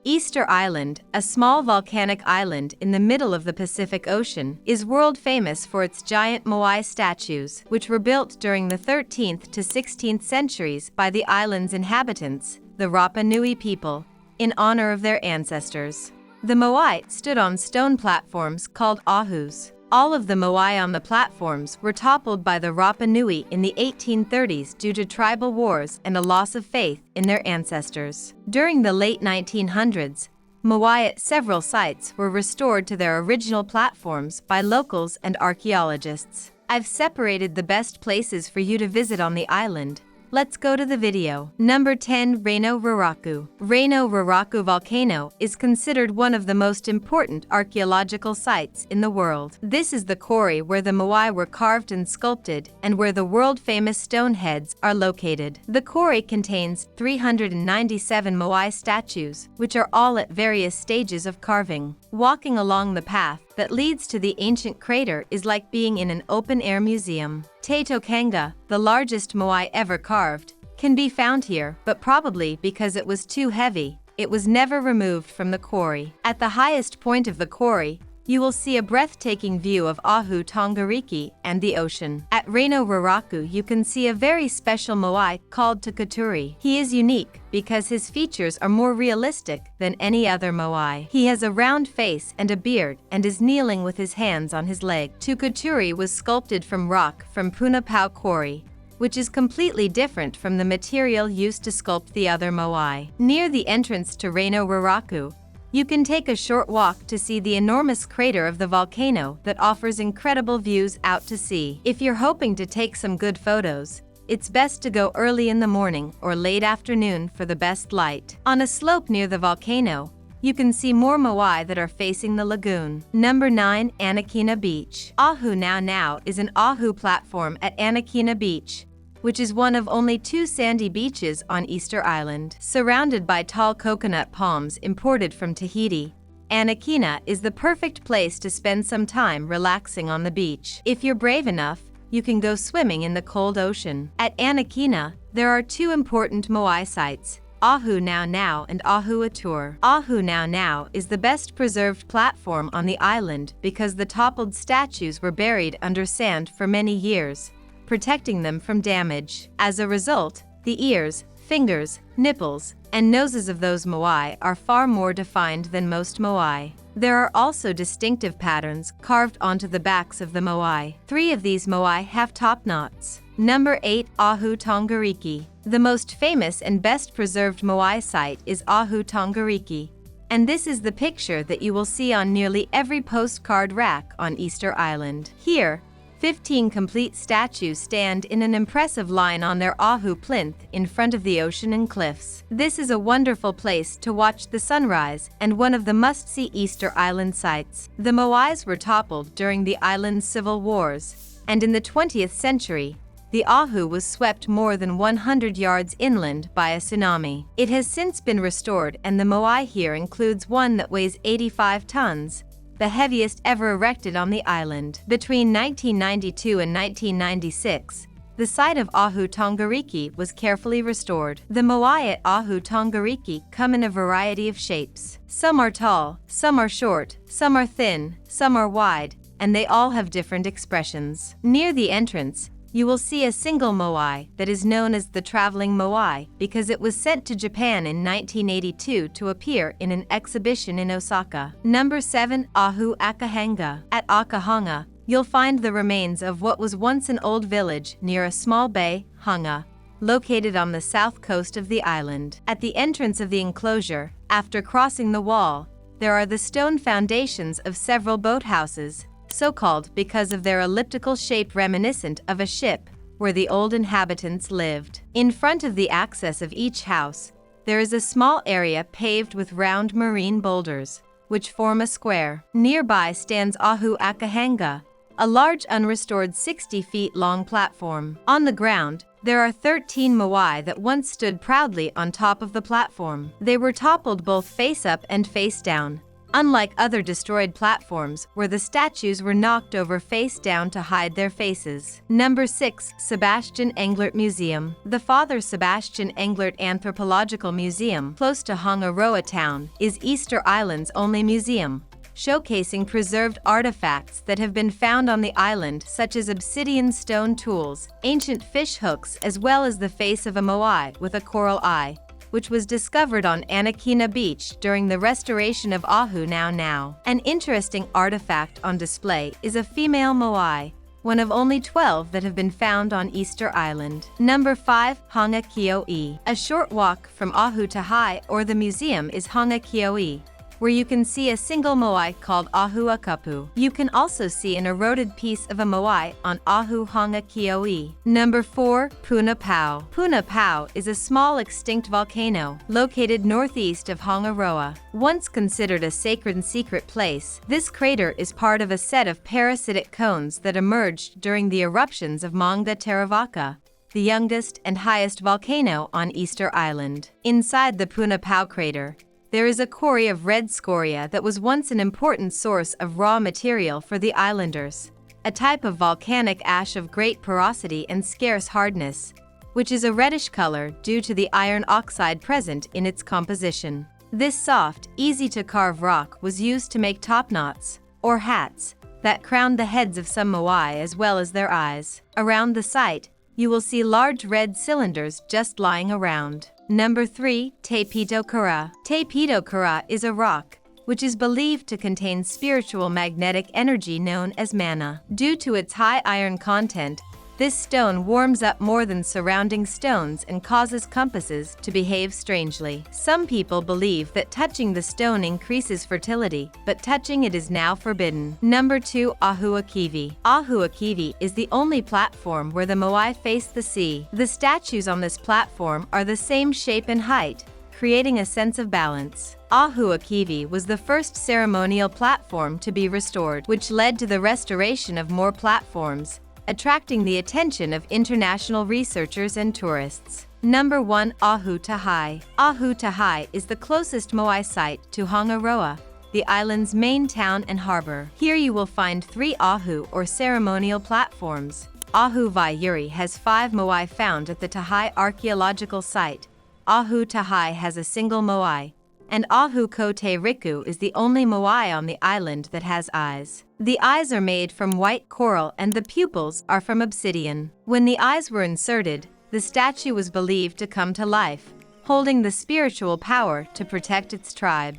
Easter Island, a small volcanic island in the middle of the Pacific Ocean, is world famous for its giant moai statues, which were built during the 13th to 16th centuries by the island's inhabitants, the Rapa Nui people, in honor of their ancestors. The moai stood on stone platforms called ahus. All of the moai on the platforms were toppled by the Rapa Nui in the 1830s due to tribal wars and a loss of faith in their ancestors. During the late 1900s, moai at several sites were restored to their original platforms by locals and archaeologists. I've separated the best places for you to visit on the island. Let's go to the video. Number 10. Raroko. Raroko volcano is considered one of the most important archaeological sites in the world. This is the quarry where the moai were carved and sculpted and where the world-famous stone heads are located. The quarry contains 397 moai statues, which are all at various stages of carving. Walking along the path that leads to the ancient crater is like being in an open-air museum. Hanga, the largest moai ever carved, can be found here, but probably because it was too heavy, it was never removed from the quarry. At the highest point of the quarry, you will see a breathtaking view of Ahu Tongariki and the ocean. At Raroko, you can see a very special moai called Takaturi. He is unique because his features are more realistic than any other moai. He has a round face and a beard and is kneeling with his hands on his leg. Takaturi was sculpted from rock from Puna quarry, which is completely different from the material used to sculpt the other moai. Near the entrance to Raroko, you can take a short walk to see the enormous crater of the volcano that offers incredible views out to sea. If you're hoping to take some good photos, it's best to go early in the morning or late afternoon for the best light. On a slope near the volcano, you can see more moai that are facing the lagoon. Number 9. Akina Beach. Ahu Now is an ahu platform at Akina Beach, which is one of only 2 sandy beaches on Easter Island. Surrounded by tall coconut palms imported from Tahiti, Akina is the perfect place to spend some time relaxing on the beach. If you're brave enough, you can go swimming in the cold ocean. At Akina, there are 2 important moai sites, Ahu Now and Ahu Akahenga. Ahu Now is the best preserved platform on the island because the toppled statues were buried under sand for many years, protecting them from damage. As a result, the ears, fingers, nipples, and noses of those moai are far more defined than most moai. There are also distinctive patterns carved onto the backs of the moai. 3 of these moai have top knots. Number 8. Ahu Tongariki. The most famous and best preserved moai site is Ahu Tongariki, and this is the picture that you will see on nearly every postcard rack on Easter Island. Here, 15 complete statues stand in an impressive line on their ahu plinth in front of the ocean and cliffs. This is a wonderful place to watch the sunrise and one of the must-see Easter Island sites. The moais were toppled during the island's civil wars, and in the 20th century, the ahu was swept more than 100 yards inland by a tsunami. It has since been restored, and the moai here includes one that weighs 85 tons, the heaviest ever erected on the island. Between 1992 and 1996, the site of Ahu Tongariki was carefully restored. The moai at Ahu Tongariki come in a variety of shapes. Some are tall, some are short, some are thin, some are wide, and they all have different expressions. Near the entrance, you will see a single moai that is known as the traveling moai because it was sent to Japan in 1982 to appear in an exhibition in Osaka. Number 7. Ahu Akahenga. At Akahenga, you'll find the remains of what was once an old village near a small bay, hanga, located on the south coast of the island. At the entrance of the enclosure, after crossing the wall, there are the stone foundations of several boathouses, so-called because of their elliptical shape reminiscent of a ship where the old inhabitants lived. In front of the access of each house, there is a small area paved with round marine boulders, which form a square. Nearby stands Ahu Akahenga, a large unrestored 60 feet long platform. On the ground, there are 13 moai that once stood proudly on top of the platform. They were toppled both face up and face down, unlike other destroyed platforms where the statues were knocked over face down to hide their faces. Number 6. Sebastian Englert Museum. The Father Sebastian Englert Anthropological Museum, close to Hongaroa town, is Easter Island's only museum, showcasing preserved artifacts that have been found on the island, such as obsidian stone tools, ancient fish hooks, as well as the face of a moai with a coral eye, which was discovered on Akina Beach during the restoration of Ahu Tongariki. An interesting artifact on display is a female moai, one of only 12 that have been found on Easter Island. Number 5. Hanga Kiyoe. A short walk from Ahu Tahai or the museum is Hanga Kiyoe, where you can see a single moai called Ahu Akapu. You can also see an eroded piece of a moai on Ahu Hanga Kiyoe. Number 4. Puna Pau. Puna Pau is a small extinct volcano located northeast of Hongaroa. Once considered a sacred and secret place, this crater is part of a set of parasitic cones that emerged during the eruptions of Manga Teravaka, the youngest and highest volcano on Easter Island. Inside the Puna Pau crater, there is a quarry of red scoria that was once an important source of raw material for the islanders, a type of volcanic ash of great porosity and scarce hardness, which is a reddish color due to the iron oxide present in its composition. This soft, easy-to-carve rock was used to make topknots, or hats, that crowned the heads of some moai as well as their eyes. Around the site, you will see large red cylinders just lying around. Number 3. Taipitokara. Taipitokara is a rock which is believed to contain spiritual magnetic energy known as mana. Due to its high iron content, this stone warms up more than surrounding stones and causes compasses to behave strangely. Some people believe that touching the stone increases fertility, but touching it is now forbidden. Number 2. Ahuakiri. Ahuakiri is the only platform where the moai face the sea. The statues on this platform are the same shape and height, creating a sense of balance. Ahuakiri was the first ceremonial platform to be restored, which led to the restoration of more platforms, attracting the attention of international researchers and tourists. Number 1. Ahu Tahai. Ahu Tahai is the closest moai site to Hongaroa, the island's main town and harbor. Here you will find 3 ahu or ceremonial platforms. Ahu Vaiyuri has 5 moai found at the Tahai archaeological site. Ahu Tahai has a single moai, and Ahu Tongariki is the only moai on the island that has eyes. The eyes are made from white coral and the pupils are from obsidian. When the eyes were inserted, the statue was believed to come to life, holding the spiritual power to protect its tribe.